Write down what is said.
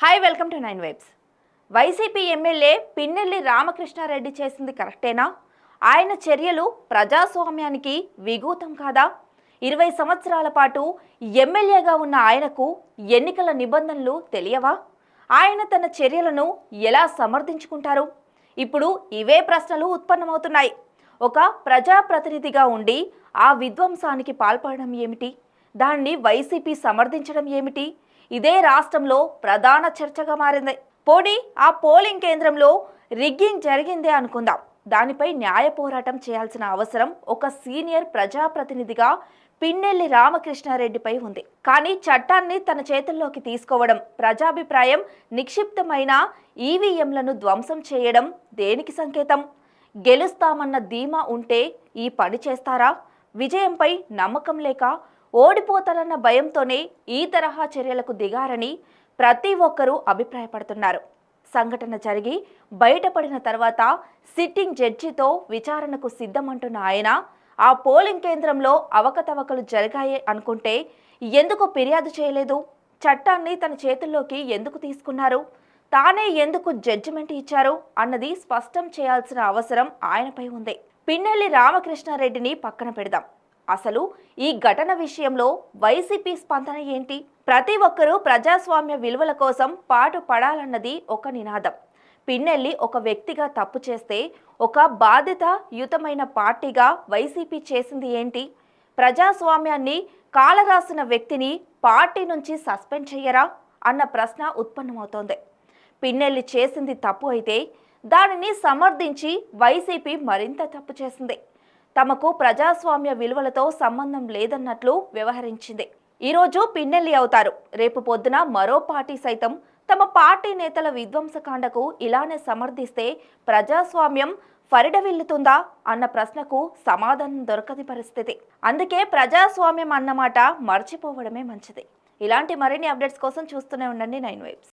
Hi welcome to 9 vibes. YCP MLA Pinnelli Ramakrishna Reddy చేసింది కరెక్టేనా? ఆయన చర్యలు ప్రజాస్వామ్యానికి విఘాతం కాదా? 20 సంవత్సరాల పాటు ఎమ్మెల్యేగా ఉన్న ఆయనకు ఎన్నికల నిబంధనలు తెలియవా? ఆయన తన చర్యలను ఎలా సమర్థించుకుంటారు? ఇప్పుడు ఇవే ప్రశ్నలు ఉత్పన్నమవుతున్నాయి. ఒక ప్రజాప్రతినిధిగా ఉండి ఆ విధ్వంసానికి పాల్పడడం ఏమిటి? దాన్ని వైసీపీ సమర్థించడం ఏమిటి? ఇదే రాష్ట్రంలో ప్రధాన చర్చగా మారింది. పోనీ ఆ పోలింగ్ కేంద్రంలో రిగ్గింగ్ జరిగిందే అనుకుందాం. దానిపై న్యాయ పోరాటం చేయాల్సిన అవసరం ఒక సీనియర్ ప్రజాప్రతినిధిగా పిన్నెల్లి రామకృష్ణారెడ్డిపై ఉంది. కానీ చట్టాన్ని తన చేతుల్లోకి తీసుకోవడం, ప్రజాభిప్రాయం నిక్షిప్తమైన ఈవీఎంలను ధ్వంసం చేయడం దేనికి సంకేతం? గెలుస్తామన్న ధీమా ఉంటే ఈ పని చేస్తారా? విజయంపై నమ్మకం లేక ఓడిపోతారన్న భయంతోనే ఈ తరహా చర్యలకు దిగారని ప్రతి ఒక్కరూ అభిప్రాయపడుతున్నారు. సంఘటన జరిగి బయటపడిన తర్వాత సిట్టింగ్ జడ్జితో విచారణకు సిద్ధమంటున్న ఆయన ఆ పోలింగ్ కేంద్రంలో అవకతవకలు జరిగాయి అనుకుంటే ఎందుకు ఫిర్యాదు చేయలేదు? చట్టాన్ని తన చేతుల్లోకి ఎందుకు తీసుకున్నారు? తానే ఎందుకు జడ్జిమెంట్ ఇచ్చారు అన్నది స్పష్టం చేయాల్సిన అవసరం ఆయనపై ఉంది. పిన్నెల్లి రామకృష్ణారెడ్డిని పక్కన పెడదాం. అసలు ఈ ఘటన విషయంలో వైసీపీ స్పందన ఏంటి? ప్రతి ఒక్కరూ ప్రజాస్వామ్య విలువల కోసం పాటు పడాలన్నది ఒక నినాదం. పిన్నెల్లి ఒక వ్యక్తిగా తప్పు చేస్తే ఒక బాధ్యతాయుతమైన పార్టీగా వైసీపీ చేసింది ఏంటి? ప్రజాస్వామ్యాన్ని కాలరాసిన వ్యక్తిని పార్టీ నుంచి సస్పెండ్ చేయరా అన్న ప్రశ్న ఉత్పన్నమవుతోంది. పిన్నెల్లి చేసింది తప్పు అయితే దానిని సమర్థించి వైసీపీ మరింత తప్పు చేసింది. తమకు ప్రజాస్వామ్య విలువలతో సంబంధం లేదన్నట్లు వ్యవహరించింది. ఈరోజు పిన్నెల్లి అవుతారు, రేపు పొద్దున మరో పార్టీ సైతం తమ పార్టీ నేతల విధ్వంసకాండకు ఇలానే సమర్థిస్తే ప్రజాస్వామ్యం ఫరిడవిల్లుతుందా అన్న ప్రశ్నకు సమాధానం దొరకని పరిస్థితి. అందుకే ప్రజాస్వామ్యం అన్నమాట మర్చిపోవడమే మంచిది. ఇలాంటి మరిన్ని అప్డేట్స్ కోసం చూస్తూనే ఉండండి 9 వైబ్స్.